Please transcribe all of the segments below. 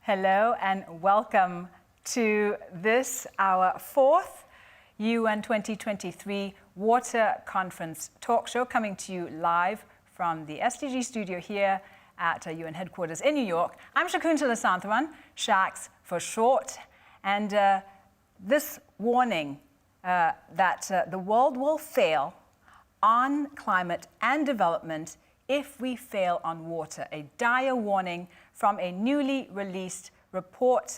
Hello and welcome to this, our fourth UN 2023 Water Conference talk show, coming to you live from the SDG studio here at UN headquarters in New York. I'm Shakuntala Santharan, Shaks for short, and this warning that the world will fail on climate and development if we fail on water, a dire warning from a newly released report,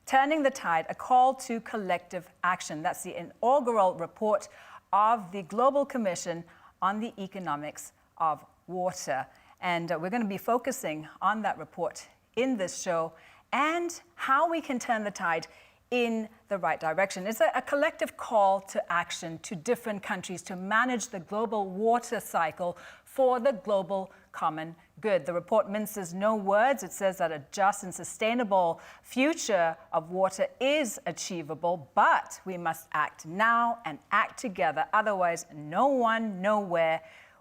Turning the Tide, a call to collective action. That's the inaugural report of the Global Commission on the Economics of Water. And we're going to be focusing on that report in this show and how we can turn the tide in the right direction. It's a collective call to action to different countries to manage the global water cycle for the global common good. The report minces no words. It says that a just and sustainable future of water is achievable, but we must act now and act together. Otherwise, no one, nowhere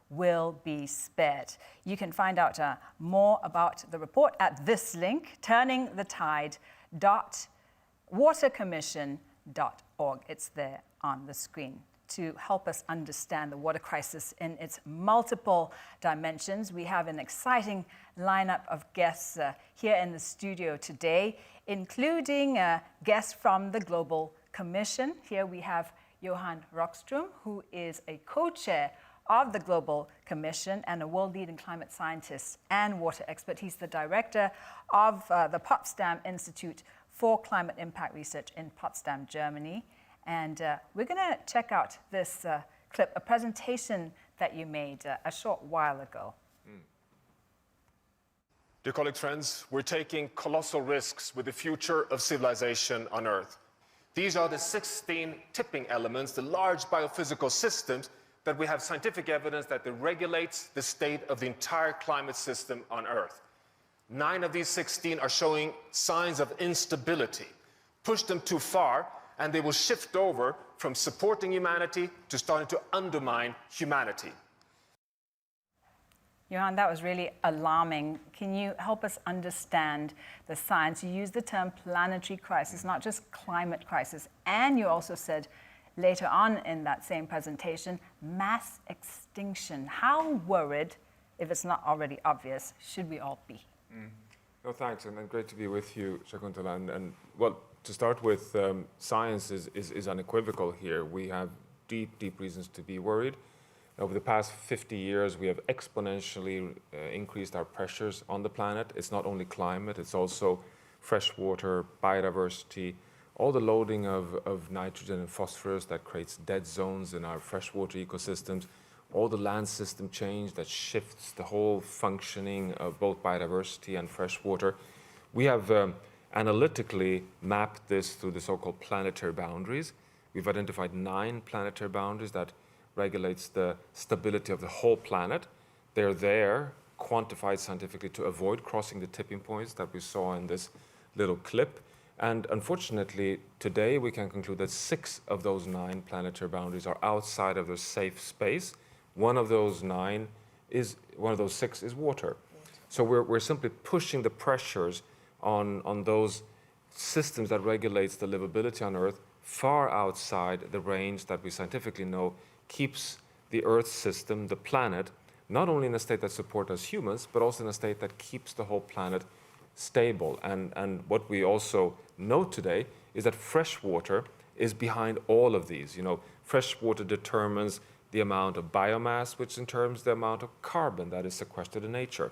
will be spared. You can find out more about the report at this link, turningthetide.watercommission.org. It's there on the screen to help us understand the water crisis in its multiple dimensions. We have an exciting lineup of guests here in the studio today, including guests from the Global Commission. Here we have Johan Rockström, who is a co-chair of the Global Commission and a world-leading climate scientist and water expert. He's the director of the Potsdam Institute for Climate Impact Research in Potsdam, Germany. And we're going to check out this clip, a presentation that you made a short while ago. Dear colleagues, friends, we're taking colossal risks with the future of civilization on Earth. These are the 16 tipping elements, the large biophysical systems that we have scientific evidence that regulates the state of the entire climate system on Earth. 9 of these 16 are showing signs of instability. Push them too far, and they will shift over from supporting humanity to starting to undermine humanity. Johan, that was really alarming. Can you help us understand the science? You used the term planetary crisis, not just climate crisis. And you also said later on in that same presentation, mass extinction. How worried, if it's not already obvious, should we all be? No, thanks, and great to be with you, Shakuntala. And well, to start with, science is unequivocal here. We have deep reasons to be worried. Over the past 50 years, we have exponentially increased our pressures on the planet. It's not only climate, it's also fresh water, biodiversity, all the loading of nitrogen and phosphorus that creates dead zones in our freshwater ecosystems, all the land system change that shifts the whole functioning of both biodiversity and freshwater. We have analytically mapped this through the so-called planetary boundaries. We've identified 9 planetary boundaries that regulates the stability of the whole planet. They're there, quantified scientifically, to avoid crossing the tipping points that we saw in this little clip. And unfortunately, today we can conclude that 6 of those 9 planetary boundaries are outside of the safe space. One of those 6 is water. So we're simply pushing the pressures on those systems that regulates the livability on Earth far outside the range that we scientifically know keeps the Earth system, the planet, not only in a state that supports us humans, but also in a state that keeps the whole planet stable. And what we also know today is that fresh water is behind all of these. You know, fresh water determines the amount of biomass, which in terms the amount of carbon that is sequestered in nature.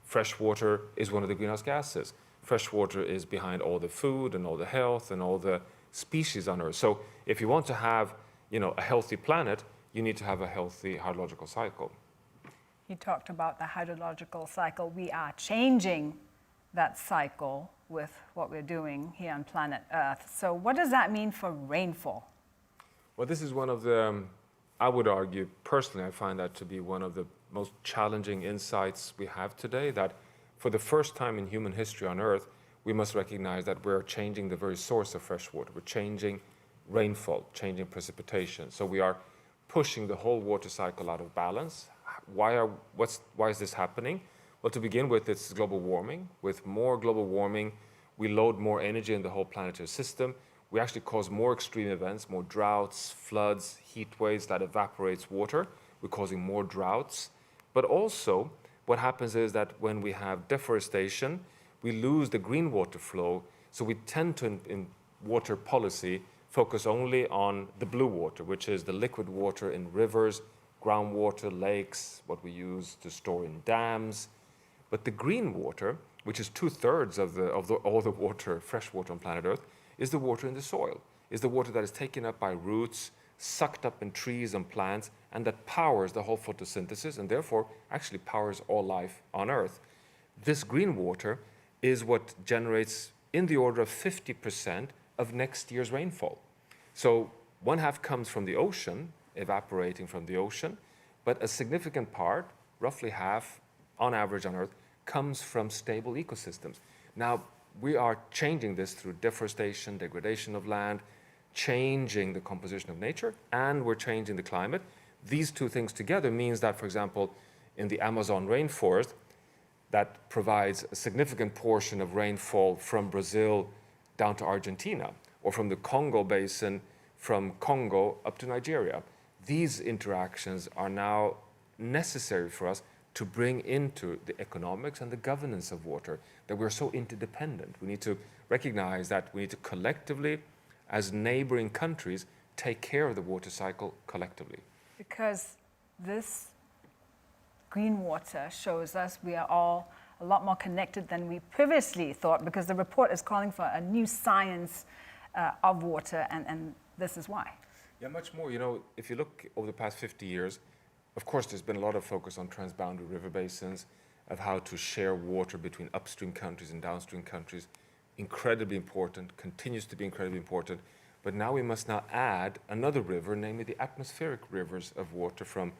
Fresh water is one of the greenhouse gases. Fresh water is behind all the food and all the health and all the species on Earth. So if you want to have, a healthy planet, you need to have a healthy hydrological cycle. You talked about the hydrological cycle. We are changing that cycle with what we're doing here on planet Earth. So what does that mean for rainfall? Well, this is one of the, I would argue, personally, I find that to be one of the most challenging insights we have today, that for the first time in human history on Earth, we must recognize that we're changing the very source of fresh water. We're changing rainfall, changing precipitation. So we are pushing the whole water cycle out of balance. Why is this happening? Well, to begin with, it's global warming. With more global warming, we load more energy in the whole planetary system. We actually cause more extreme events, more droughts, floods, heat waves that evaporates water. We're causing more droughts. But also, what happens is that when we have deforestation, we lose the green water flow. So we tend to, in water policy, focus only on the blue water, which is the liquid water in rivers, groundwater, lakes, what we use to store in dams. But the green water, which is 2/3 of all the water, fresh water on planet Earth, is the water in the soil, is the water that is taken up by roots, sucked up in trees and plants, and that powers the whole photosynthesis and therefore actually powers all life on Earth. This green water is what generates in the order of 50% of next year's rainfall. So 1/2 comes from the ocean, evaporating from the ocean, but a significant part, roughly half on average on Earth, comes from stable ecosystems. Now, we are changing this through deforestation, degradation of land, changing the composition of nature, and we're changing the climate. These two things together means that, for example, in the Amazon rainforest, that provides a significant portion of rainfall from Brazil down to Argentina, or from the Congo basin, from Congo up to Nigeria. These interactions are now necessary for us to bring into the economics and the governance of water, that we're so interdependent. We need to recognize that we need to collectively, as neighboring countries, take care of the water cycle collectively. Because this green water shows us we are all a lot more connected than we previously thought, because the report is calling for a new science of water, and this is why. Yeah, much more. You know, if you look over the past 50 years, of course, there's been a lot of focus on transboundary river basins, of how to share water between upstream countries and downstream countries. Incredibly important, continues to be incredibly important. But now we must now add another river, namely the atmospheric rivers of water from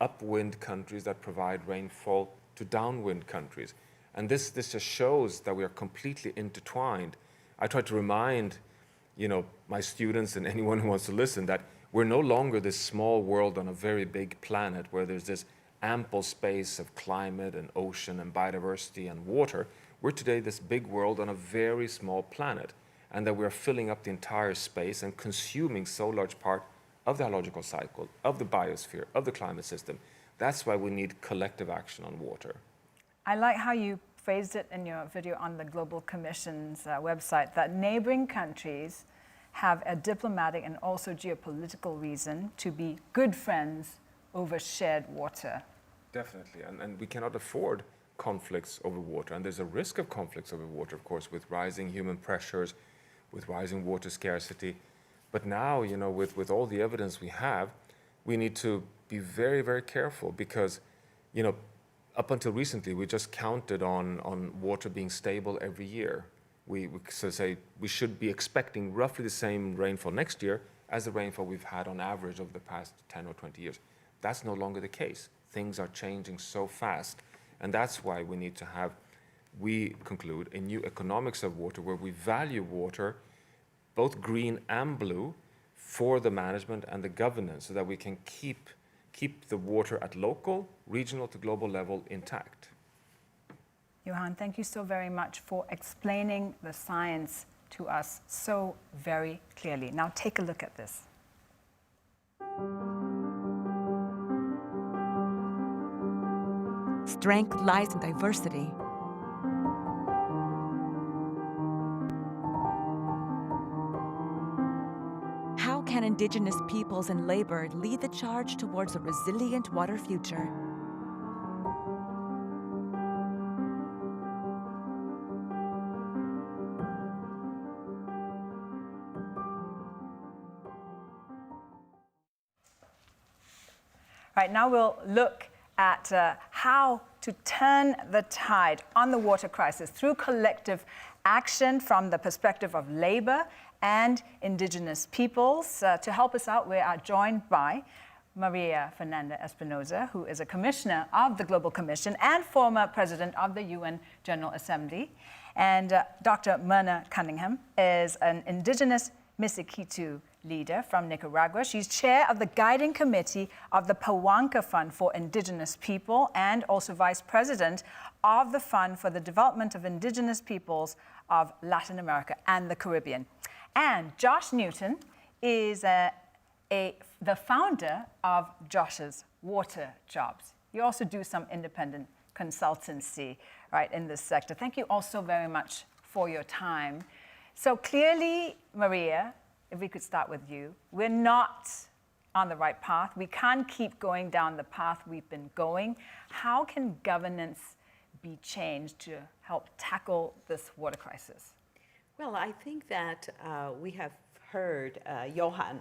upwind countries that provide rainfall to downwind countries. And this just shows that we are completely intertwined. I try to remind, my students and anyone who wants to listen that we're no longer this small world on a very big planet where there's this ample space of climate and ocean and biodiversity and water. We're today this big world on a very small planet, and that we're filling up the entire space and consuming so large part of the hydrological cycle, of the biosphere, of the climate system. That's why we need collective action on water. I like how you phrased it in your video on the Global Commission's website, that neighboring countries have a diplomatic and also geopolitical reason to be good friends over shared water. Definitely, and we cannot afford conflicts over water, and there's a risk of conflicts over water, of course, with rising human pressures, with rising water scarcity. But now, with all the evidence we have, we need to be very, very careful, because, up until recently, we just counted on water being stable every year. We should be expecting roughly the same rainfall next year as the rainfall we've had on average over the past 10 or 20 years. That's no longer the case. Things are changing so fast. And that's why we need to have, we conclude, a new economics of water where we value water, both green and blue, for the management and the governance, so that we can keep the water at local, regional to global level intact. Johan, thank you so very much for explaining the science to us so very clearly. Now take a look at this. Strength lies in diversity. How can Indigenous peoples and labor lead the charge towards a resilient water future? Right, now we'll look at how to turn the tide on the water crisis through collective action from the perspective of labor and Indigenous peoples. To help us out, we are joined by Maria Fernanda Espinosa, who is a commissioner of the Global Commission and former president of the UN General Assembly. And Dr. Myrna Cunningham is an Indigenous Missikitu leader from Nicaragua. She's chair of the guiding committee of the Pawanka Fund for Indigenous People and also vice president of the Fund for the Development of Indigenous Peoples of Latin America and the Caribbean. And Josh Newton is the founder of Josh's Water Jobs. You also do some independent consultancy, right, in this sector. Thank you also very much for your time. So clearly, Maria, if we could start with you, we're not on the right path. We can't keep going down the path we've been going. How can governance be changed to help tackle this water crisis? Well, I think that we have heard Johan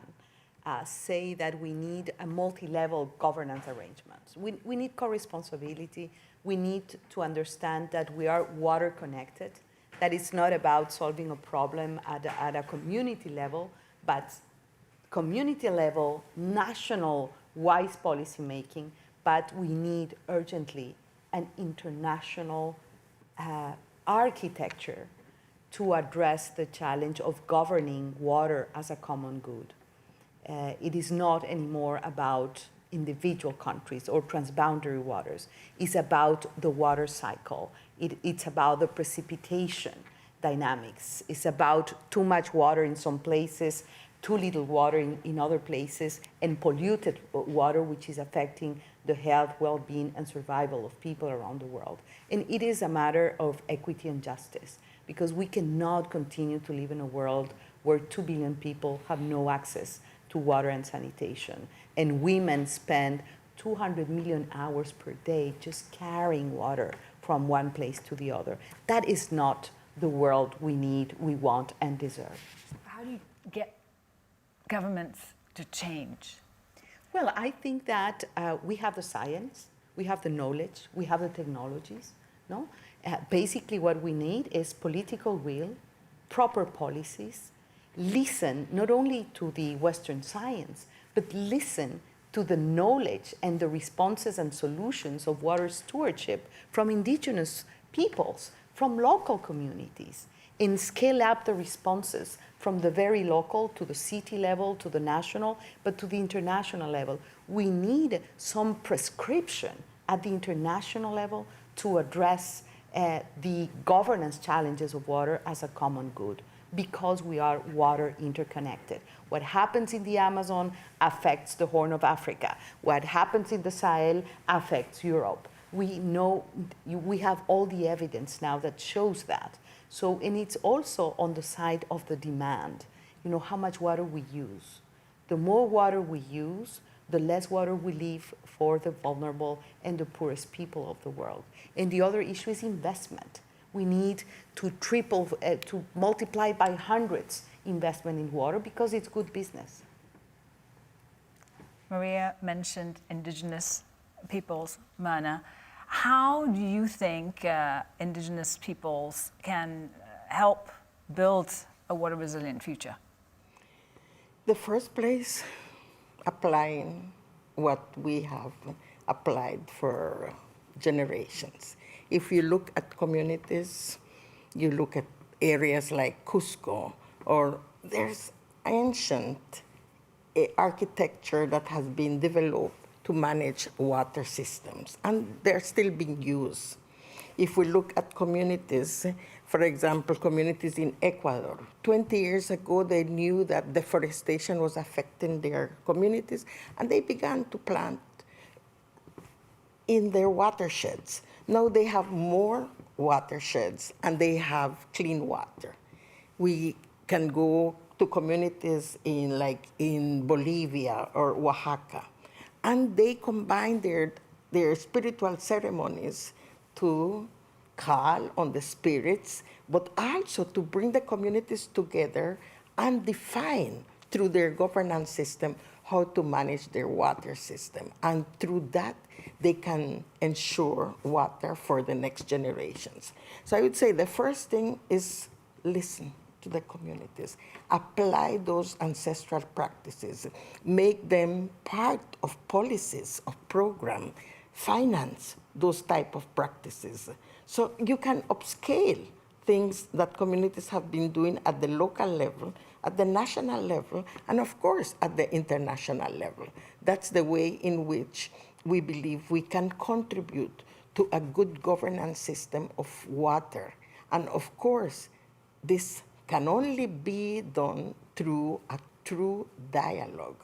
say that we need a multi-level governance arrangements. We need co-responsibility. We need to understand that we are water connected, that it's not about solving a problem at a community level, but community level, national wise policy making, but we need urgently an international architecture to address the challenge of governing water as a common good. It is not anymore about individual countries or transboundary waters. It's about the water cycle. It's about the precipitation dynamics. It's about too much water in some places, too little water in other places, and polluted water, which is affecting the health, well-being, and survival of people around the world. And it is a matter of equity and justice, because we cannot continue to live in a world where 2 billion people have no access to water and sanitation. And women spend 200 million hours per day just carrying water from one place to the other. That is not the world we need, we want, and deserve. How do you get governments to change? Well, I think that we have the science, we have the knowledge, we have the technologies. No? Basically, what we need is political will, proper policies, listen not only to the Western science, but listen to the knowledge and the responses and solutions of water stewardship from indigenous peoples, from local communities, and scale up the responses from the very local to the city level, to the national, but to the international level. We need some prescription at the international level to address the governance challenges of water as a common good, because we are water interconnected. What happens in the Amazon affects the Horn of Africa. What happens in the Sahel affects Europe. We know, we have all the evidence now that shows that. So, and it's also on the side of the demand, you know, how much water we use. The more water we use, the less water we leave for the vulnerable and the poorest people of the world. And the other issue is investment. We need to to multiply by hundreds investment in water, because it's good business. Maria mentioned indigenous peoples, Myrna. How do you think indigenous peoples can help build a water resilient future? The first place, applying what we have applied for generations. If you look at communities, you look at areas like Cusco, or there's ancient architecture that has been developed to manage water systems, and they're still being used. If we look at communities, for example, communities in Ecuador, 20 years ago, they knew that deforestation was affecting their communities, and they began to plant in their watersheds. Now they have more watersheds and they have clean water. We can go to communities in Bolivia or Oaxaca, and they combine their spiritual ceremonies to call on the spirits, but also to bring the communities together and define through their governance system how to manage their water system. And through that, they can ensure water for the next generations. So I would say the first thing is listen to the communities, apply those ancestral practices, make them part of policies, of program, finance those type of practices. So you can upscale things that communities have been doing at the local level at the national level, and of course at the international level. That's the way in which we believe we can contribute to a good governance system of water. And of course, this can only be done through a true dialogue,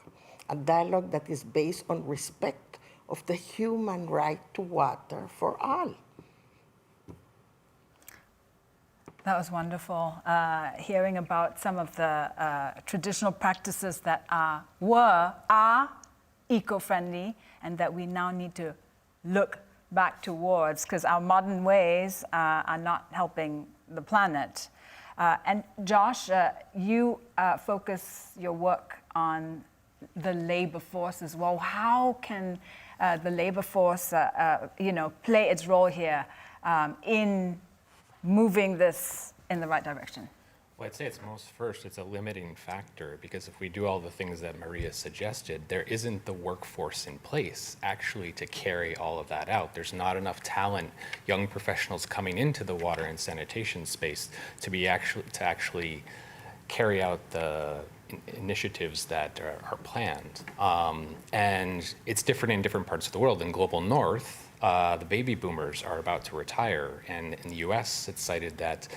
a dialogue that is based on respect of the human right to water for all. That was wonderful, hearing about some of the traditional practices that are eco-friendly and that we now need to look back towards, because our modern ways are not helping the planet. And Josh, you focus your work on the labor force as well. How can the labor force, play its role here in moving this in the right direction? Well, I'd say it's a limiting factor, because if we do all the things that Maria suggested, there isn't the workforce in place actually to carry all of that out. There's not enough talent, young professionals coming into the water and sanitation space to actually carry out the initiatives that are planned. And it's different in different parts of the world. In Global North, the baby boomers are about to retire, and in the US, it's cited that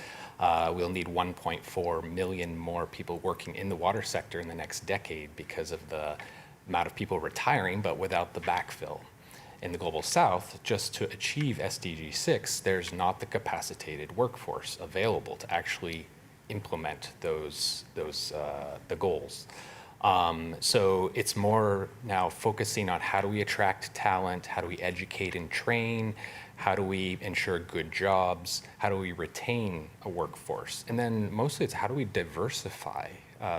we'll need 1.4 million more people working in the water sector in the next decade because of the amount of people retiring, but without the backfill. In the Global South, just to achieve SDG 6, there's not the capacitated workforce available to actually implement the goals. So it's more now focusing on how do we attract talent, how do we educate and train, how do we ensure good jobs, how do we retain a workforce, and then mostly it's how do we diversify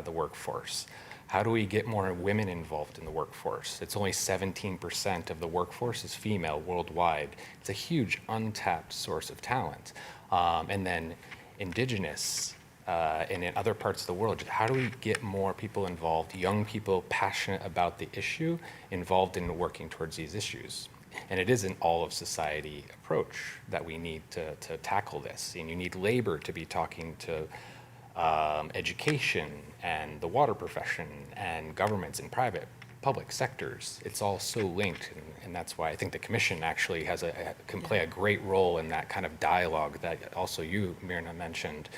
the workforce. How do we get more women involved in the workforce? It's only 17% of the workforce is female worldwide. It's a huge untapped source of talent. And then indigenous, and in other parts of the world, how do we get more people involved, young people passionate about the issue, involved in working towards these issues? And it is an all-of-society approach that we need to tackle this. And you need labor to be talking to education and the water profession and governments and public sectors. It's all so linked, and that's why I think the Commission actually can play a great role in that kind of dialogue that also you, Myrna, mentioned,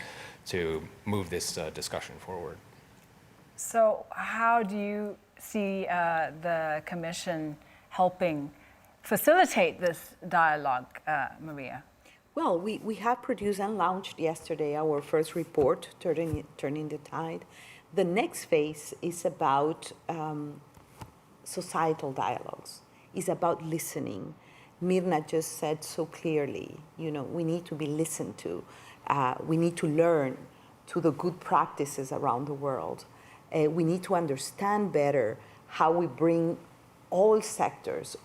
to move this discussion forward. So how do you see the Commission helping facilitate this dialogue, Maria? Well, we have produced and launched yesterday our first report, Turning the Tide. The next phase is about societal dialogues. It's about listening. Myrna just said so clearly, we need to be listened to. We need to learn to the good practices around the world. We need to understand better how we bring all sectors,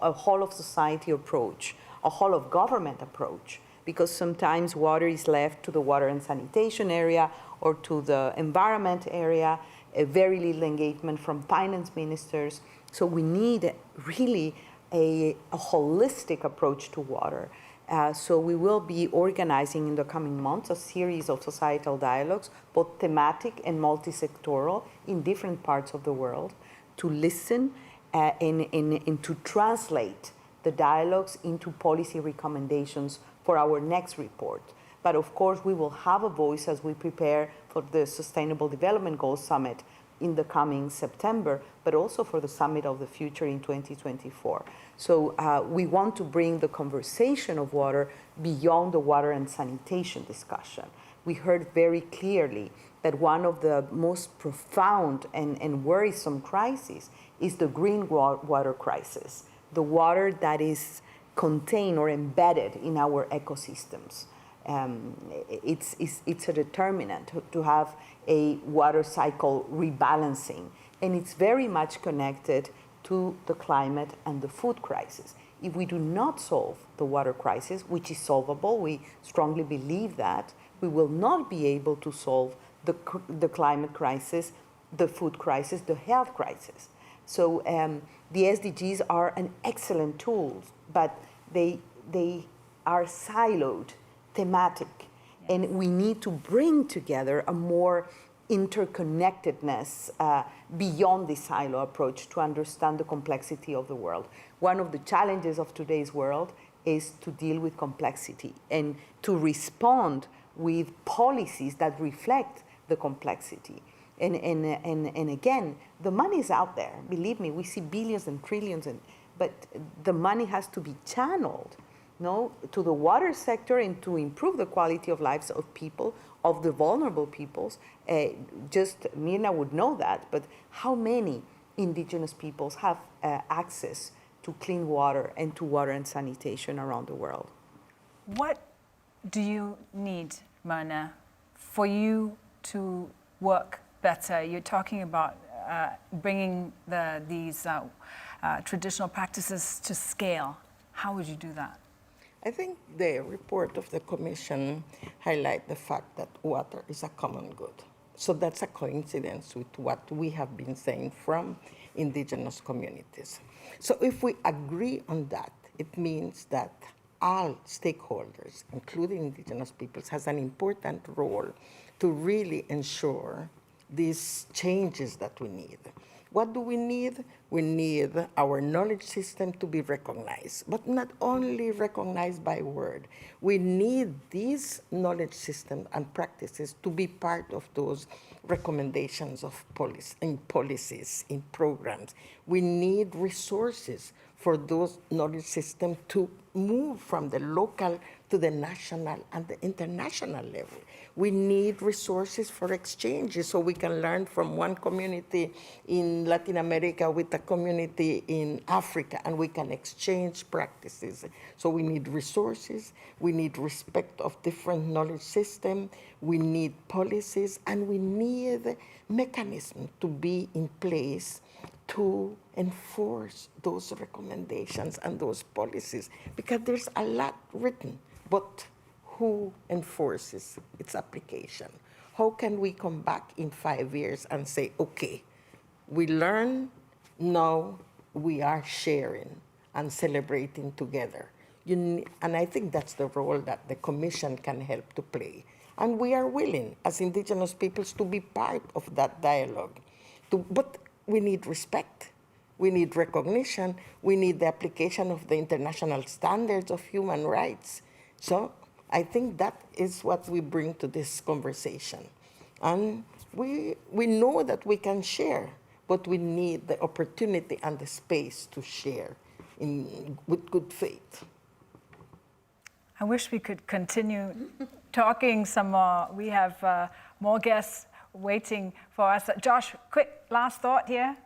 a whole of society approach, a whole of government approach, because sometimes water is left to the water and sanitation area or to the environment area, a very little engagement from finance ministers. So we need really a holistic approach to water. So we will be organizing in the coming months a series of societal dialogues, both thematic and multi-sectoral in different parts of the world, to listen and to translate the dialogues into policy recommendations for our next report. But of course, we will have a voice as we prepare for the Sustainable Development Goals Summit in the coming September, but also for the Summit of the Future in 2024. So we want to bring the conversation of water beyond the water and sanitation discussion. We heard very clearly that one of the most profound and worrisome crises is the green water crisis, the water that is contained or embedded in our ecosystems. It's a determinant to have a water cycle rebalancing, and it's very much connected to the climate and the food crisis. If we do not solve the water crisis, which is solvable, we strongly believe that, we will not be able to solve the climate crisis, the food crisis, the health crisis. So the SDGs are an excellent tool, but they are siloed, thematic, and we need to bring together a more interconnectedness beyond the silo approach to understand the complexity of the world. One of the challenges of today's world is to deal with complexity and to respond with policies that reflect the complexity. And again, the money is out there. Believe me, we see billions and trillions, but the money has to be channeled, to the water sector and to improve the quality of lives of people, of the vulnerable peoples. Just Myrna would know that, but how many indigenous peoples have access to clean water and to water and sanitation around the world? What do you need, Myrna, for you to work better? You're talking about bringing these traditional practices to scale. How would you do that? I think the report of the Commission highlight the fact that water is a common good. So that's a coincidence with what we have been saying from indigenous communities. So if we agree on that, it means that all stakeholders, including indigenous peoples, has an important role to really ensure these changes that we need. What do we need? We need our knowledge system to be recognized, but not only recognized by word. We need these knowledge systems and practices to be part of those recommendations of policies, in programs. We need resources for those knowledge systems to move from the local to the national and the international level. We need resources for exchanges so we can learn from one community in Latin America with a community in Africa, and we can exchange practices. So we need resources, we need respect of different knowledge systems, we need policies, and we need mechanisms to be in place to enforce those recommendations and those policies, because there's a lot written, but who enforces its application? How can we come back in 5 years and say, okay, we learn, now we are sharing and celebrating together? And I think that's the role that the Commission can help to play. And we are willing, as indigenous peoples, to be part of that dialogue. But we need respect, we need recognition, we need the application of the international standards of human rights. So I think that is what we bring to this conversation. And we know that we can share, but we need the opportunity and the space to share with good faith. I wish we could continue talking some more. We have more guests waiting for us. Josh, quick last thought here.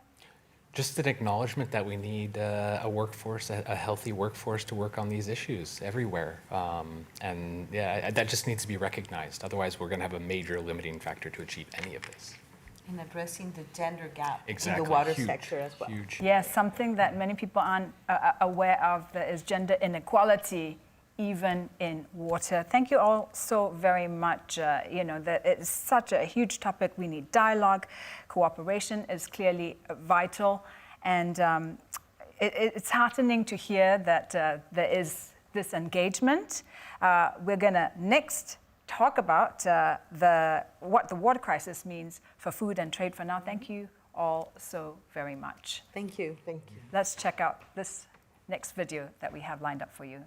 Just an acknowledgement that we need a workforce, a healthy workforce to work on these issues everywhere. And yeah, that just needs to be recognized. Otherwise, we're going to have a major limiting factor to achieve any of this. And addressing the gender gap Exactly. in the water Huge, sector as well. Huge. Yes, something that many people aren't aware of is gender inequality, even in water. Thank you all so very much. It's such a huge topic. We need dialogue. Cooperation is clearly vital. And it's heartening to hear that there is this engagement. We're going to next talk about what the water crisis means for food and trade. For now, thank you all so very much. Thank you. Thank you. Let's check out this next video that we have lined up for you.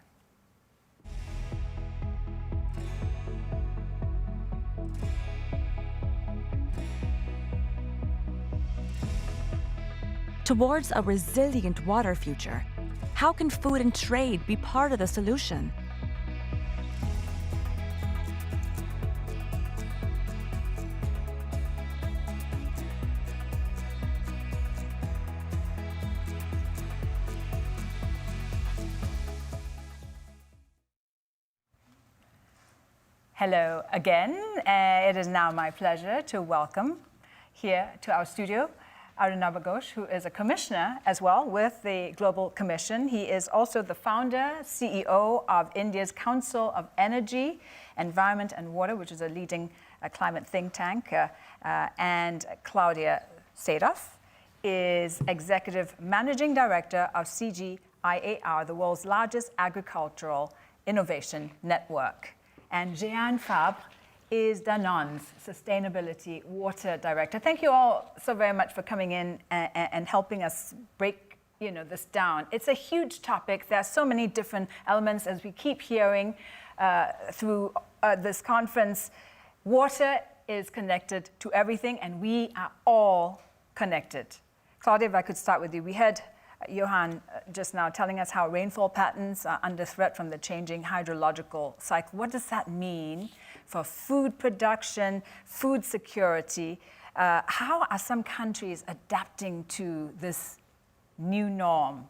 Towards a resilient water future, how can food and trade be part of the solution? Hello again. It is now my pleasure to welcome here to our studio Arunabha Ghosh, who is a commissioner as well with the Global Commission. He is also the founder, CEO of India's Council of Energy, Environment and Water, which is a leading climate think tank. And Claudia Sadoff is Executive Managing Director of CGIAR, the world's largest agricultural innovation network. And Jehanne Fabre is Danone's Sustainability Water Director. Thank you all so very much for coming in and helping us break this down. It's a huge topic. There are so many different elements, as we keep hearing through this conference. Water is connected to everything, and we are all connected. Claudia, if I could start with you. We heard Johan just now telling us how rainfall patterns are under threat from the changing hydrological cycle. What does that mean for food production, food security? How are some countries adapting to this new norm?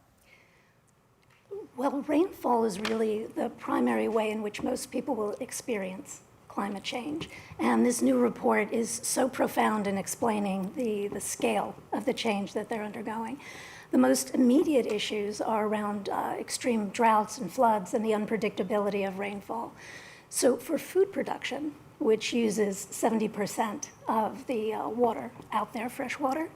Well, rainfall is really the primary way in which most people will experience climate change. And this new report is so profound in explaining the scale of the change that they're undergoing. The most immediate issues are around extreme droughts and floods and the unpredictability of rainfall. So for food production, which uses 70% of the water out there, fresh water,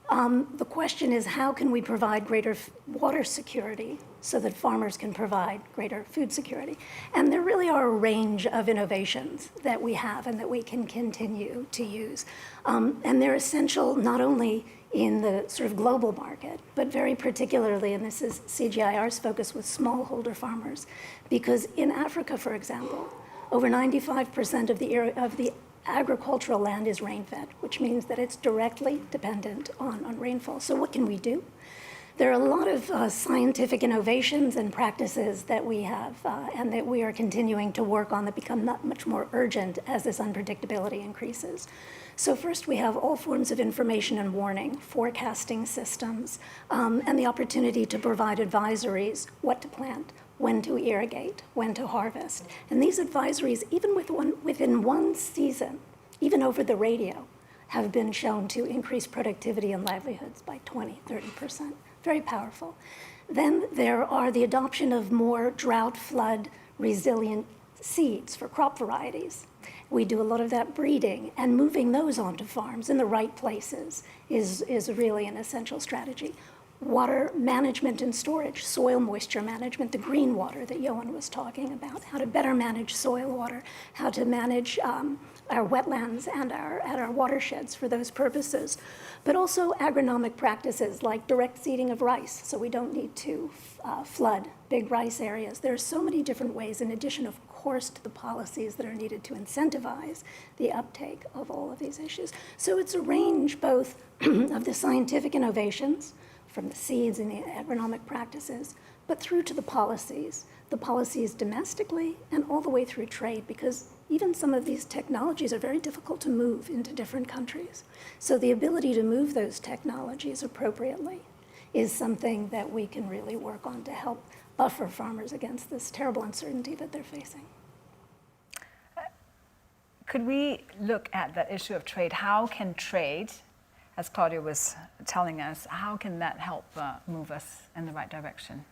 the question is, how can we provide greater water security so that farmers can provide greater food security? And there really are a range of innovations that we have and that we can continue to use. And they're essential not only in the sort of global market, but very particularly, and this is CGIAR's focus with smallholder farmers, because in Africa, for example, over 95% of the agricultural land is rain-fed, which means that it's directly dependent on rainfall. So what can we do? There are a lot of scientific innovations and practices that we have and that we are continuing to work on that become much more urgent as this unpredictability increases. So first, we have all forms of information and warning, forecasting systems, and the opportunity to provide advisories, what to plant, when to irrigate, when to harvest. And these advisories, even within one season, even over the radio, have been shown to increase productivity and livelihoods by 20, 30%. Very powerful. Then there are the adoption of more drought, flood, resilient seeds for crop varieties. We do a lot of that breeding, and moving those onto farms in the right places is really an essential strategy. Water management and storage, soil moisture management, the green water that Johan was talking about, how to better manage soil water, how to manage our wetlands and our watersheds for those purposes, but also agronomic practices like direct seeding of rice, so we don't need to flood big rice areas. There are so many different ways, in addition, of course, to the policies that are needed to incentivize the uptake of all of these issues. So it's a range both of the scientific innovations, from the seeds and the agronomic practices, but through to the policies domestically and all the way through trade, because even some of these technologies are very difficult to move into different countries. So the ability to move those technologies appropriately is something that we can really work on to help buffer farmers against this terrible uncertainty that they're facing. Could we look at that issue of trade? How can trade, as Claudia was telling us, how can that help move us in the right direction?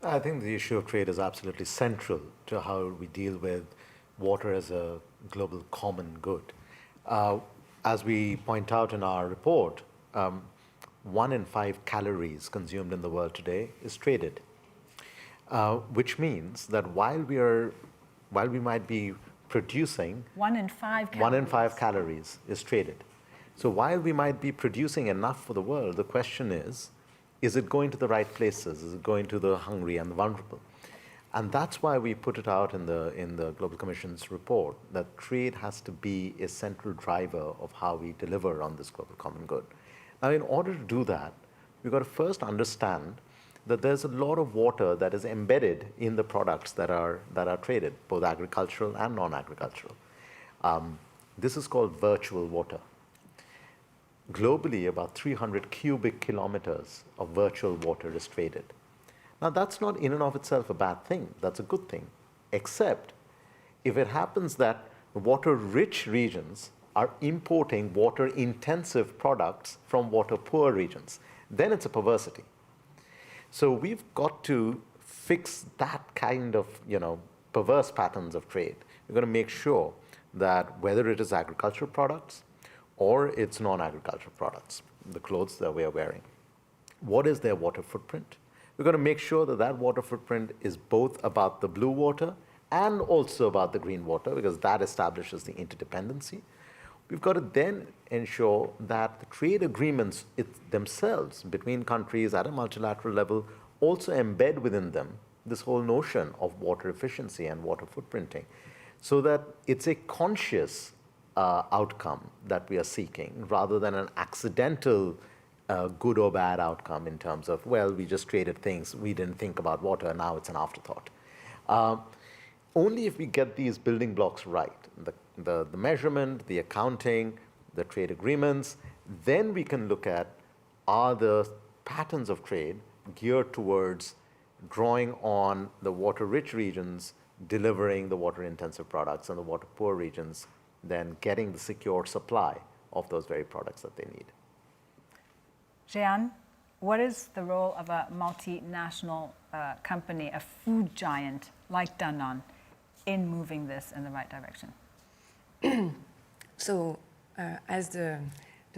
I think the issue of trade is absolutely central to how we deal with water as a global common good. As we point out in our report, 1 in 5 calories consumed in the world today is traded, which means that while we might be producing 1 in 5 calories. 1 in 5 calories is traded. So while we might be producing enough for the world, the question is it going to the right places? Is it going to the hungry and the vulnerable? And that's why we put it out in the Global Commission's report, that trade has to be a central driver of how we deliver on this global common good. Now, in order to do that, we've got to first understand that there's a lot of water that is embedded in the products that are traded, both agricultural and non-agricultural. This is called virtual water. Globally, about 300 cubic kilometers of virtual water is traded. Now, that's not in and of itself a bad thing. That's a good thing, except if it happens that water-rich regions are importing water-intensive products from water-poor regions. Then it's a perversity. So we've got to fix that kind of, perverse patterns of trade. We're going to make sure that whether it is agricultural products or it's non-agricultural products, the clothes that we are wearing, what is their water footprint? We're going to make sure that that water footprint is both about the blue water and also about the green water, because that establishes the interdependency. We've got to then ensure that the trade agreements themselves between countries at a multilateral level also embed within them this whole notion of water efficiency and water footprinting, so that it's a conscious outcome that we are seeking rather than an accidental good or bad outcome in terms of, well, we just traded things, we didn't think about water, now it's an afterthought. Only if we get these building blocks right, the measurement, the accounting, the trade agreements, then we can look at, are the patterns of trade geared towards drawing on the water-rich regions, delivering the water-intensive products, and the water-poor regions then getting the secure supply of those very products that they need. Jehanne, what is the role of a multinational company, a food giant like Danone, in moving this in the right direction? So, as the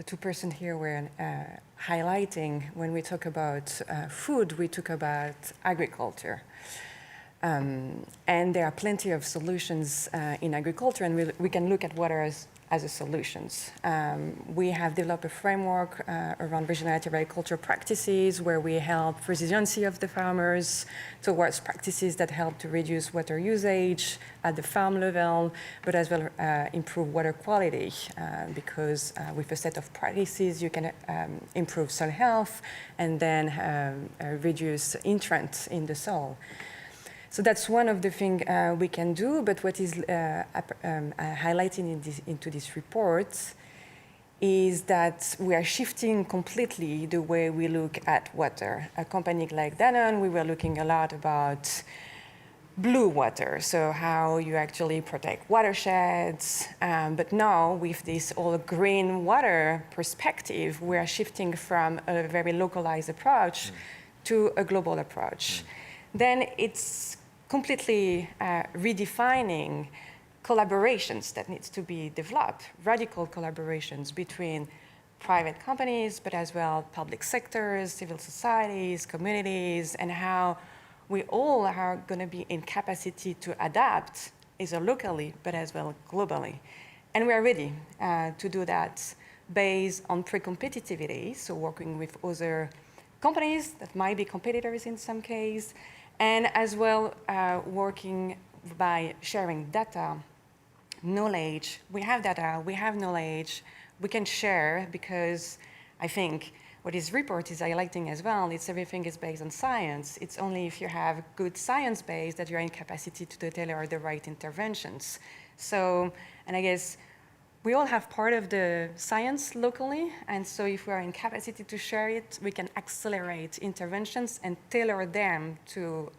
two persons here were highlighting, when we talk about food, we talk about agriculture. And there are plenty of solutions in agriculture, and we can look at water as a solutions. We have developed a framework around regenerative agriculture practices where we help resiliency of the farmers towards practices that help to reduce water usage at the farm level, but as well improve water quality, because with a set of practices you can improve soil health and then reduce intrants in the soil. So that's one of the things we can do, but what is highlighting into this report is that we are shifting completely the way we look at water. A company like Danone, we were looking a lot about blue water, so how you actually protect watersheds, but now with this all green water perspective, we are shifting from a very localized approach to a global approach. Then it's completely redefining collaborations that needs to be developed, radical collaborations between private companies, but as well public sectors, civil societies, communities, and how we all are going to be in capacity to adapt, either locally, but as well globally. And we are ready to do that based on pre-competitivity, so working with other companies that might be competitors in some case, and as well working by sharing data, knowledge. We have data, we have knowledge, we can share, because I think what this report is highlighting as well, it's everything is based on science. It's only if you have good science base that you're in capacity to tailor the right interventions. So, and I guess we all have part of the science locally, and so if we are in capacity to share it, we can accelerate interventions and tailor them to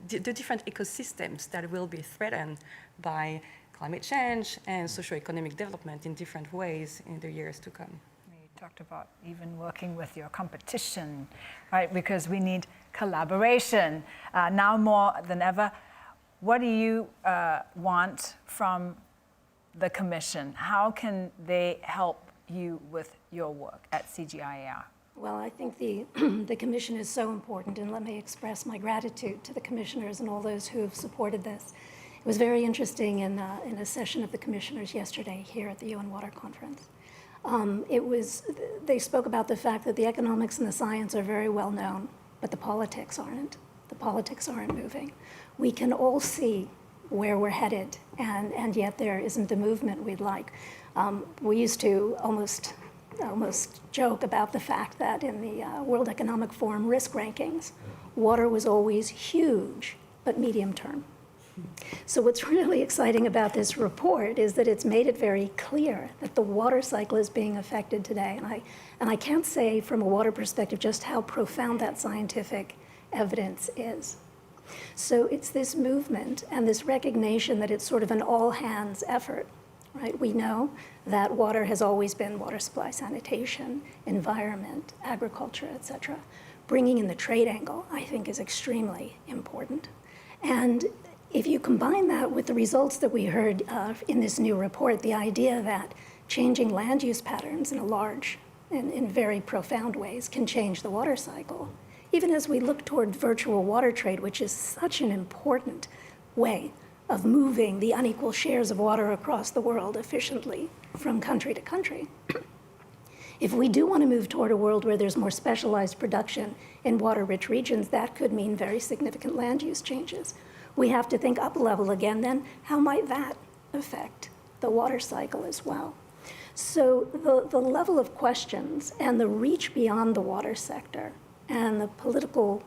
the different ecosystems that will be threatened by climate change and socioeconomic development in different ways in the years to come. We talked about even working with your competition, right? Because we need collaboration now more than ever. What do you want from the Commission? How can they help you with your work at CGIAR? Well, I think the Commission is so important, and let me express my gratitude to the Commissioners and all those who have supported this. It was very interesting in a session of the Commissioners yesterday here at the UN Water Conference. They spoke about the fact that the economics and the science are very well known, but the politics aren't. The politics aren't moving. We can all see where we're headed, and yet there isn't the movement we'd like. We used to almost joke about the fact that in the World Economic Forum risk rankings, water was always huge, but medium term. So what's really exciting about this report is that it's made it very clear that the water cycle is being affected today. And I can't say from a water perspective just how profound that scientific evidence is. So it's this movement and this recognition that it's sort of an all-hands effort, right? We know that water has always been water supply, sanitation, environment, agriculture, et cetera. Bringing in the trade angle, I think, is extremely important. And if you combine that with the results that we heard in this new report, the idea that changing land use patterns in very profound ways can change the water cycle, even as we look toward virtual water trade, which is such an important way of moving the unequal shares of water across the world efficiently from country to country. If we do want to move toward a world where there's more specialized production in water-rich regions, that could mean very significant land use changes. We have to think up a level again then, how might that affect the water cycle as well? So the level of questions and the reach beyond the water sector and the political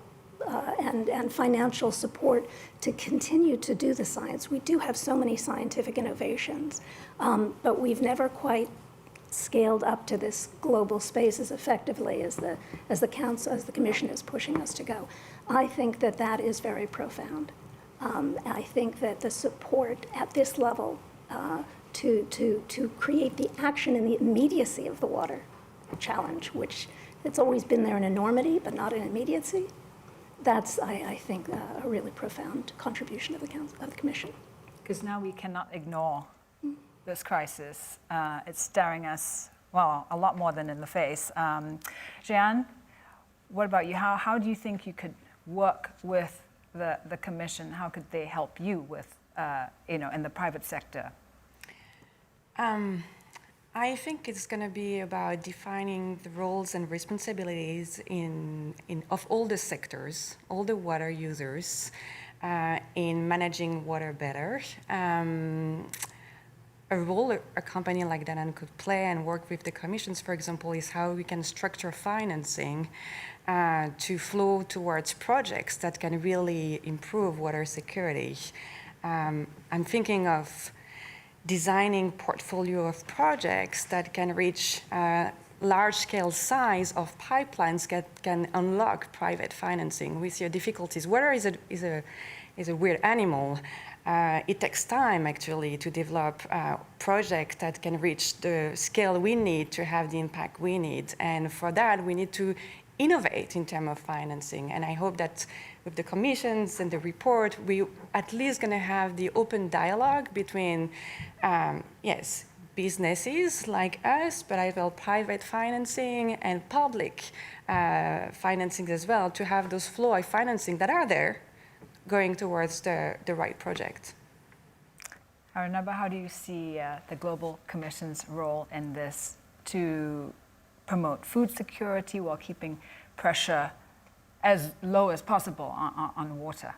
and financial support to continue to do the science. We do have so many scientific innovations, but we've never quite scaled up to this global space as effectively as the council, as the commission is pushing us to go. I think that that is very profound. I think that the support at this level to create the action and the immediacy of the water challenge, which it's always been there in enormity, but not in immediacy. That's, I think, a really profound contribution of the council, of the commission. Because now we cannot ignore this crisis. It's staring us, well, a lot more than in the face. Jehanne, what about you? How do you think you could work with the commission? How could they help you with, in the private sector? I think it's going to be about defining the roles and responsibilities of all the sectors, all the water users, in managing water better. A role a company like Danone could play and work with the commissions, for example, is how we can structure financing to flow towards projects that can really improve water security. I'm thinking of designing portfolio of projects that can reach large-scale size of pipelines that can unlock private financing. We see difficulties. Water is a weird animal. It takes time, actually, to develop projects that can reach the scale we need to have the impact we need. And for that, we need to innovate in terms of financing. And I hope that with the commissions and the report, we at least going to have the open dialogue between, yes, businesses like us, but as well private financing and public financing as well, to have those flow of financing that are there going towards the right project. Arunabha, how do you see the Global Commission's role in this to promote food security while keeping pressure as low as possible on water?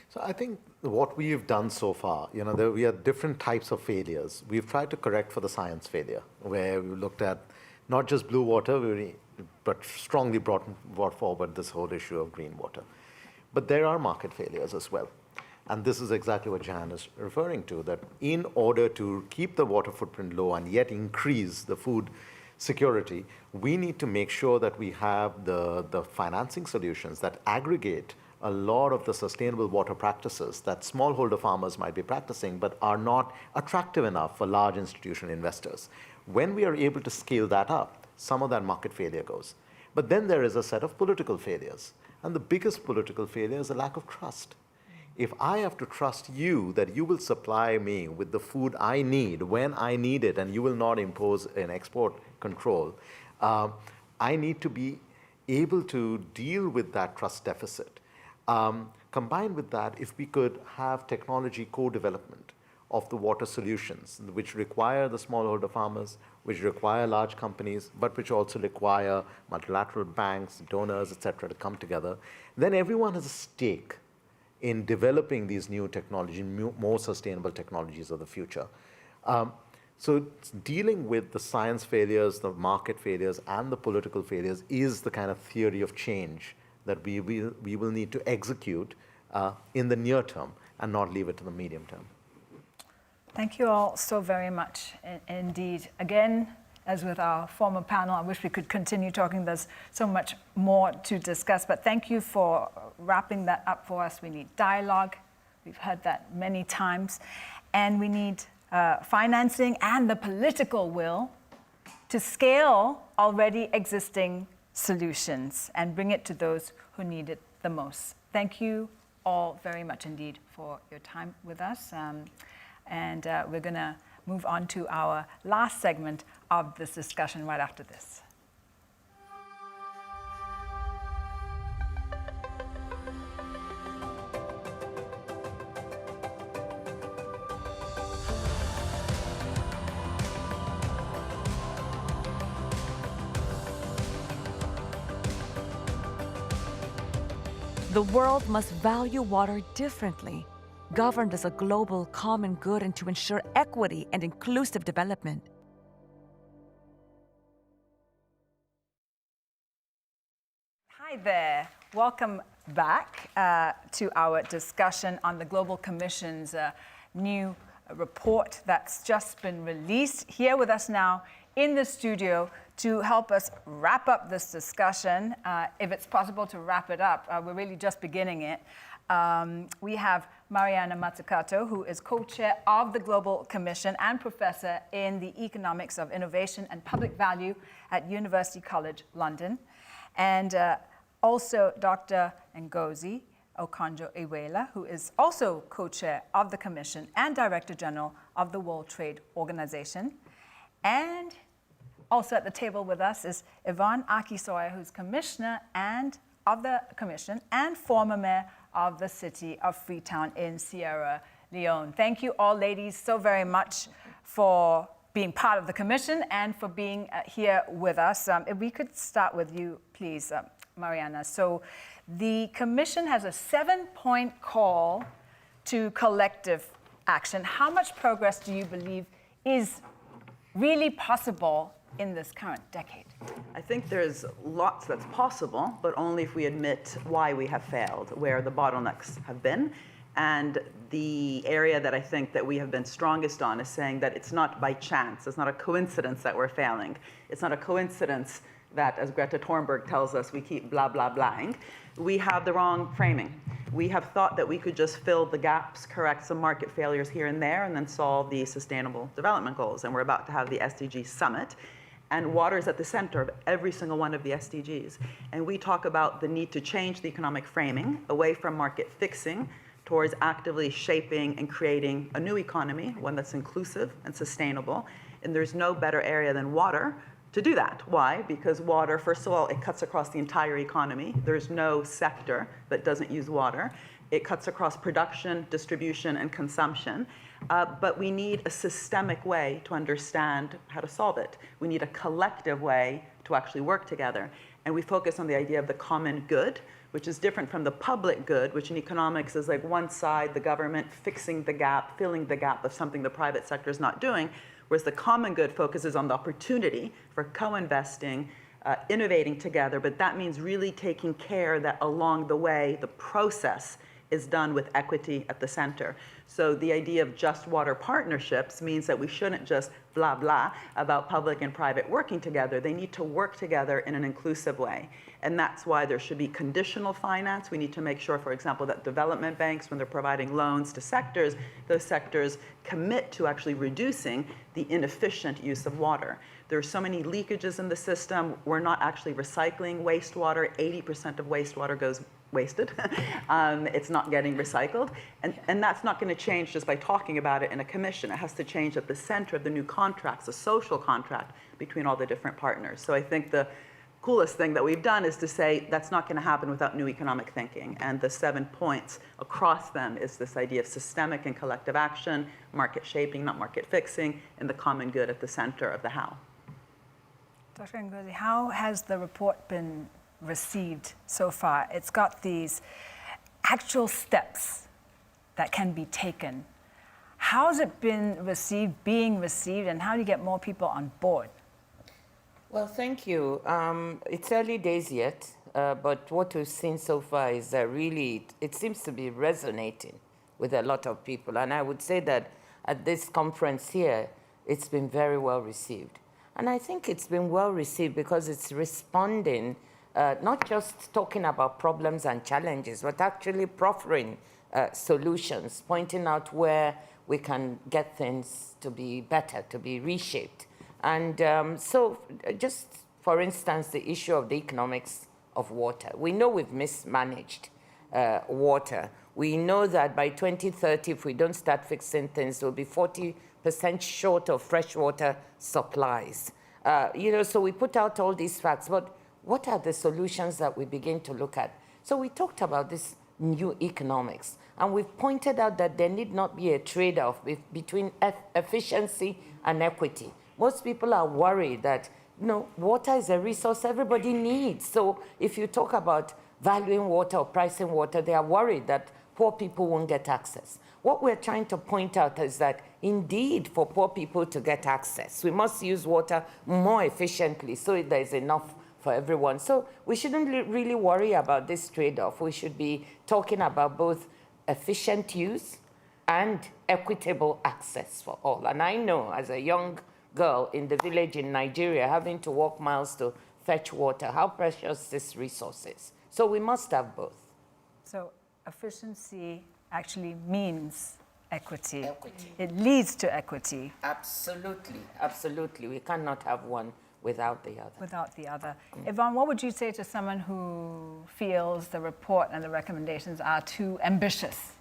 So I think what we've done so far, we have different types of failures. We've tried to correct for the science failure, where we looked at not just blue water, but strongly brought forward this whole issue of green water. But there are market failures as well. And this is exactly what Jehanne is referring to, that in order to keep the water footprint low and yet increase the food security, we need to make sure that we have the financing solutions that aggregate a lot of the sustainable water practices that smallholder farmers might be practicing but are not attractive enough for large institutional investors. When we are able to scale that up, some of that market failure goes. But then there is a set of political failures. And the biggest political failure is a lack of trust. If I have to trust you that you will supply me with the food I need when I need it and you will not impose an export control, I need to be able to deal with that trust deficit. Combined with that, if we could have technology co-development of the water solutions, which require the smallholder farmers, which require large companies, but which also require multilateral banks, donors, et cetera, to come together, then everyone has a stake in developing these new technologies, more sustainable technologies of the future. So dealing with the science failures, the market failures, and the political failures is the kind of theory of change that we will need to execute in the near term and not leave it to the medium term. Thank you all so very much indeed. Again, as with our former panel, I wish we could continue talking. There's so much more to discuss, but thank you for wrapping that up for us. We need dialogue. We've heard that many times. And we need financing and the political will to scale already existing solutions and bring it to those who need it the most. Thank you all very much indeed for your time with us. And we're going to move on to our last segment of this discussion right after this. The world must value water differently, governed as a global common good and to ensure equity and inclusive development. Hi there. Welcome back to our discussion on the Global Commission's new report that's just been released. Here with us now in the studio to help us wrap up this discussion, if it's possible to wrap it up. We're really just beginning it. We have Mariana Mazzucato, who is co-chair of the Global Commission and professor in the Economics of Innovation and Public Value at University College London. And also Dr. Ngozi Okonjo-Iweala, who is also co-chair of the Commission and Director General of the World Trade Organization. And also at the table with us is Yvonne Aki-Sawyer, who's Commissioner of the Commission and former Mayor of the city of Freetown in Sierra Leone. Thank you all, ladies, so very much for being part of the Commission and for being here with us. If we could start with you, please, Mariana. So the Commission has a 7-point call to collective action. How much progress do you believe is really possible in this current decade? I think there's lots that's possible, but only if we admit why we have failed, where the bottlenecks have been. And the area that I think that we have been strongest on is saying that it's not by chance, it's not a coincidence that we're failing. It's not a coincidence that, as Greta Thunberg tells us, we keep blah, blah, blahing. We have the wrong framing. We have thought that we could just fill the gaps, correct some market failures here and there, and then solve the Sustainable Development Goals. And we're about to have the SDG Summit. And water is at the center of every single one of the SDGs. And we talk about the need to change the economic framing away from market fixing towards actively shaping and creating a new economy, one that's inclusive and sustainable. And there's no better area than water to do that. Why? Because water, first of all, it cuts across the entire economy. There's no sector that doesn't use water. It cuts across production, distribution, and consumption. But we need a systemic way to understand how to solve it. We need a collective way to actually work together. And we focus on the idea of the common good, which is different from the public good, which in economics is like one side, the government fixing the gap, filling the gap of something the private sector is not doing, whereas the common good focuses on the opportunity for co-investing, innovating together, but that means really taking care that along the way, the process is done with equity at the center. So the idea of just water partnerships means that we shouldn't just blah, blah about public and private working together. They need to work together in an inclusive way. And that's why there should be conditional finance. We need to make sure, for example, that development banks, when they're providing loans to sectors, those sectors commit to actually reducing the inefficient use of water. There are so many leakages in the system. We're not actually recycling wastewater. 80% of wastewater goes wasted. It's not getting recycled. And that's not going to change just by talking about it in a commission. It has to change at the center of the new contracts, a social contract between all the different partners. So I think the coolest thing that we've done is to say that's not going to happen without new economic thinking. And the 7 points across them is this idea of systemic and collective action, market shaping, not market fixing, and the common good at the center of the how. Dr. Ngozi, how has the report been received so far? It's got these actual steps that can be taken. How's it been received, being received, and how do you get more people on board? Well, thank you. It's early days yet, but what we've seen so far is that really it seems to be resonating with a lot of people. And I would say that at this conference here, it's been very well received. And I think it's been well received because it's responding, not just talking about problems and challenges, but actually proffering solutions, pointing out where we can get things to be better, to be reshaped. And so just for instance, the issue of the economics of water. We know we've mismanaged water. We know that by 2030, if we don't start fixing things, we'll be 40% short of freshwater supplies. So we put out all these facts, but what are the solutions that we begin to look at? So we talked about this new economics, and we've pointed out that there need not be a trade-off between efficiency and equity. Most people are worried that water is a resource everybody needs. So if you talk about valuing water or pricing water, they are worried that poor people won't get access. What we're trying to point out is that indeed for poor people to get access, we must use water more efficiently so there's enough for everyone. So we shouldn't really worry about this trade-off. We should be talking about both efficient use and equitable access for all. And I know as a young girl in the village in Nigeria, having to walk miles to fetch water, how precious this resource is. So we must have both. So efficiency actually means equity. It leads to equity. Absolutely, absolutely. We cannot have one without the other. Without the other. Yvonne, what would you say to someone who feels the report and the recommendations are too ambitious?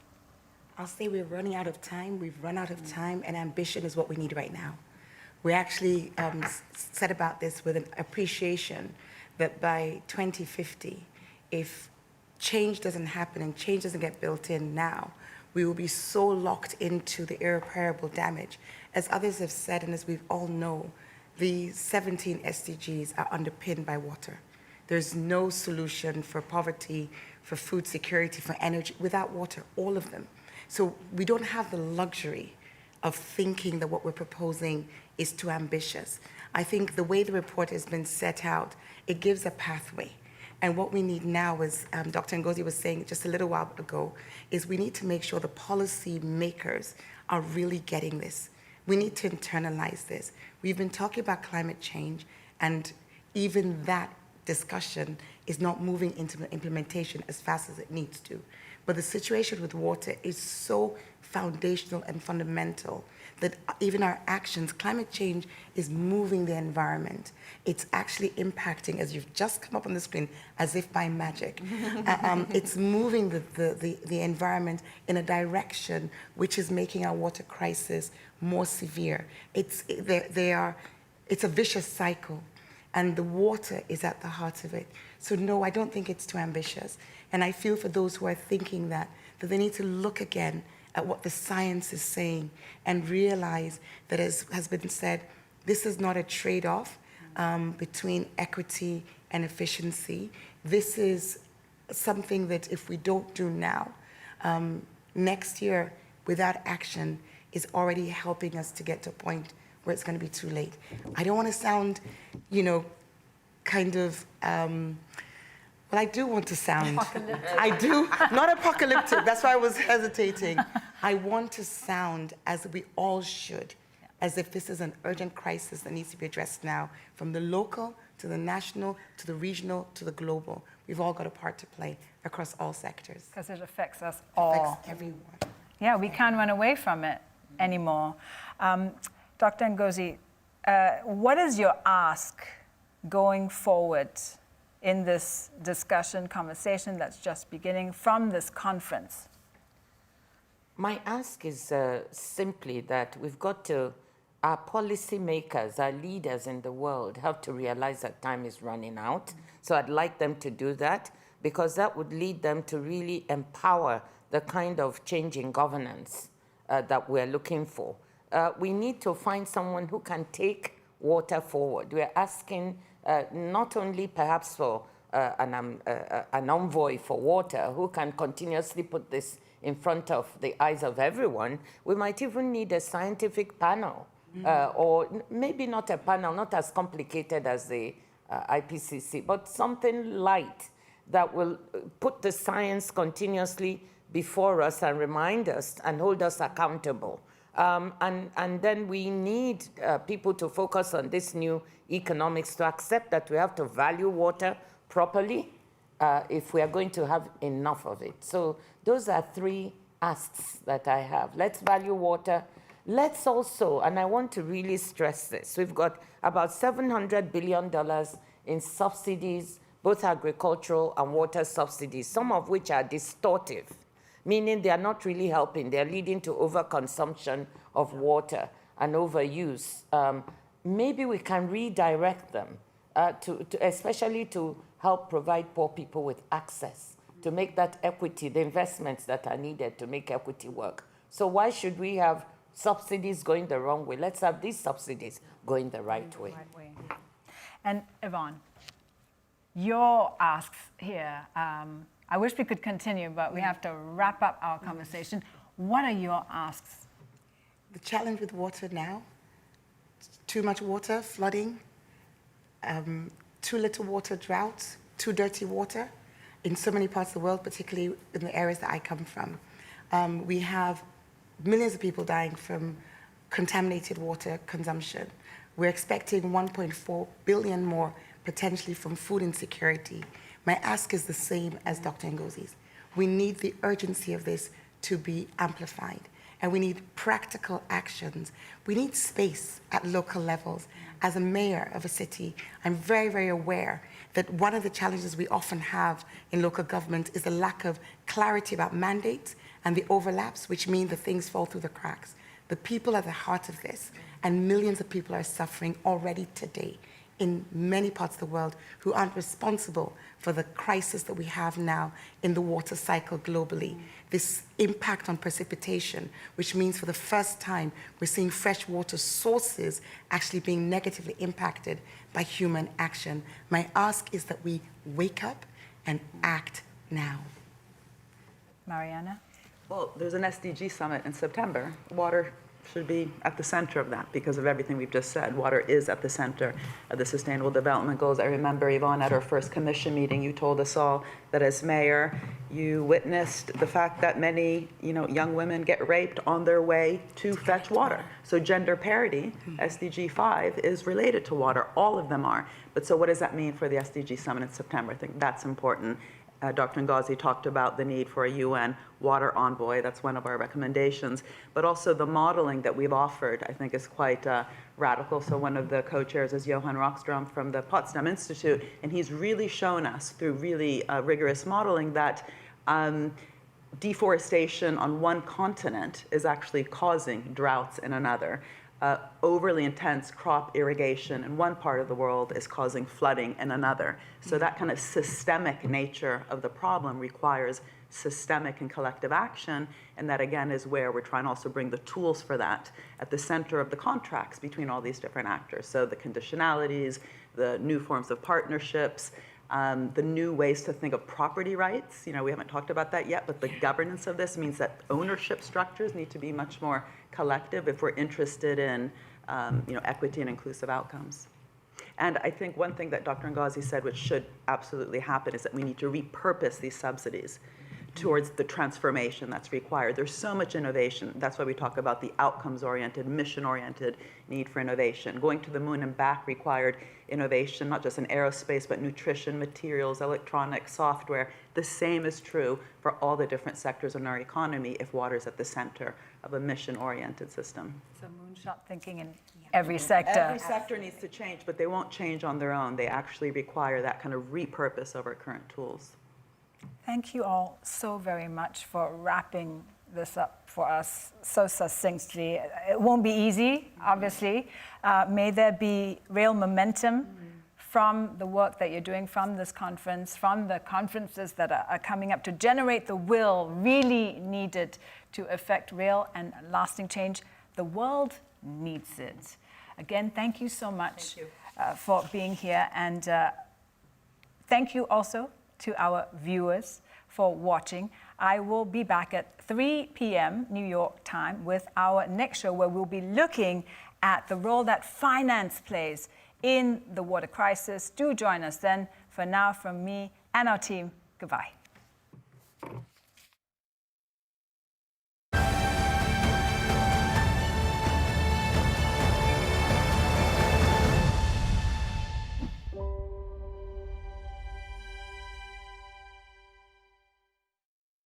I'll say we're running out of time. We've run out of time, and ambition is what we need right now. We actually said about this with an appreciation that by 2050, if change doesn't happen and change doesn't get built in now, we will be so locked into the irreparable damage. As others have said, and as we all know, the 17 SDGs are underpinned by water. There's no solution for poverty, for food security, for energy without water, all of them. So we don't have the luxury of thinking that what we're proposing is too ambitious. I think the way the report has been set out, it gives a pathway. And what we need now is, Dr. Ngozi was saying just a little while ago, is we need to make sure the policy makers are really getting this. We need to internalize this. We've been talking about climate change, and even that discussion is not moving into the implementation as fast as it needs to. But the situation with water is so foundational and fundamental that even our actions, climate change is moving the environment. It's actually impacting, as you've just come up on the screen, as if by magic. It's moving the environment in a direction which is making our water crisis more severe. It's a vicious cycle, and the water is at the heart of it. So no, I don't think it's too ambitious. And I feel for those who are thinking that they need to look again at what the science is saying and realize that, as has been said, this is not a trade-off between equity and efficiency. This is something that if we don't do now, next year without action is already helping us to get to a point where it's going to be too late. I don't want to sound, kind of, well, I do want to sound, I do, not apocalyptic, that's why I was hesitating. I want to sound as we all should, as if this is an urgent crisis that needs to be addressed now, from the local to the national, to the regional, to the global. We've all got a part to play across all sectors. Because it affects us all. It affects everyone. Yeah, we can't run away from it anymore. Dr. Ngozi, what is your ask going forward in this discussion, conversation that's just beginning from this conference? My ask is simply that we've got to, our policymakers, our leaders in the world have to realize that time is running out. So I'd like them to do that, because that would lead them to really empower the kind of change in governance that we're looking for. We need to find someone who can take water forward. We're asking not only perhaps for an envoy for water who can continuously put this in front of the eyes of everyone. We might even need a scientific panel, or maybe not a panel, not as complicated as the IPCC, but something light that will put the science continuously before us and remind us and hold us accountable. And then we need people to focus on this new economics, to accept that we have to value water properly if we are going to have enough of it. So those are three asks that I have. Let's value water. Let's also, and I want to really stress this, we've got about $700 billion in subsidies, both agricultural and water subsidies, some of which are distortive, meaning they are not really helping. They're leading to overconsumption of water and overuse. Maybe we can redirect them, especially to help provide poor people with access, to make that equity, the investments that are needed to make equity work. So why should we have subsidies going the wrong way? Let's have these subsidies going the right way. And Yvonne? your asks here. I wish we could continue, but we have to wrap up our conversation. What are your asks? The challenge with water now, too much water, flooding, too little water, droughts, too dirty water in so many parts of the world, particularly in the areas that I come from. We have millions of people dying from contaminated water consumption. We're expecting 1.4 billion more potentially from food insecurity. My ask is the same as Dr. Ngozi's. We need the urgency of this to be amplified, and we need practical actions. We need space at local levels. As a mayor of a city, I'm very, very aware that one of the challenges we often have in local government is the lack of clarity about mandates and the overlaps, which mean that things fall through the cracks. The people are at the heart of this, and millions of people are suffering already today in many parts of the world who aren't responsible for the crisis that we have now in the water cycle globally. This impact on precipitation, which means for the first time, we're seeing freshwater sources actually being negatively impacted by human action. My ask is that we wake up and act now. Mariana? Well, there's an SDG summit in September. Water should be at the center of that because of everything we've just said. Water is at the center of the Sustainable Development Goals. I remember, Yvonne, at our first commission meeting, you told us all that as mayor, you witnessed the fact that many, young women get raped on their way to fetch water. So gender parity, SDG 5, is related to water. All of them are. But so what does that mean for the SDG summit in September? I think that's important. Dr. Ngozi talked about the need for a UN water envoy. That's one of our recommendations. But also the modeling that we've offered, I think, is quite radical. So one of the co-chairs is Johan Rockström from the Potsdam Institute, and he's really shown us through really rigorous modeling that deforestation on one continent is actually causing droughts in another. Overly intense crop irrigation in one part of the world is causing flooding in another. So that kind of systemic nature of the problem requires systemic and collective action, and that again is where we're trying to also bring the tools for that at the center of the contracts between all these different actors. So the conditionalities, the new forms of partnerships, the new ways to think of property rights. We haven't talked about that yet, but the governance of this means that ownership structures need to be much more collective if we're interested in equity and inclusive outcomes. And I think one thing that Dr. Ngozi said, which should absolutely happen, is that we need to repurpose these subsidies towards the transformation that's required. There's so much innovation. That's why we talk about the outcomes-oriented, mission-oriented need for innovation. Going to the moon and back required innovation, not just in aerospace, but nutrition, materials, electronics, software. The same is true for all the different sectors in our economy if water is at the center of a mission-oriented system. So moonshot thinking in every sector. Every sector needs to change, but they won't change on their own. They actually require that kind of repurpose of our current tools. Thank you all so very much for wrapping this up for us so succinctly. It won't be easy, obviously. May there be real momentum from the work that you're doing, from this conference, from the conferences that are coming up to generate the will really needed to effect real and lasting change. The world needs it. Again, thank you so much for being here. And thank you also to our viewers for watching. I will be back at 3 p.m. New York time with our next show, where we'll be looking at the role that finance plays in the water crisis. Do join us then. For now, from me and our team, goodbye.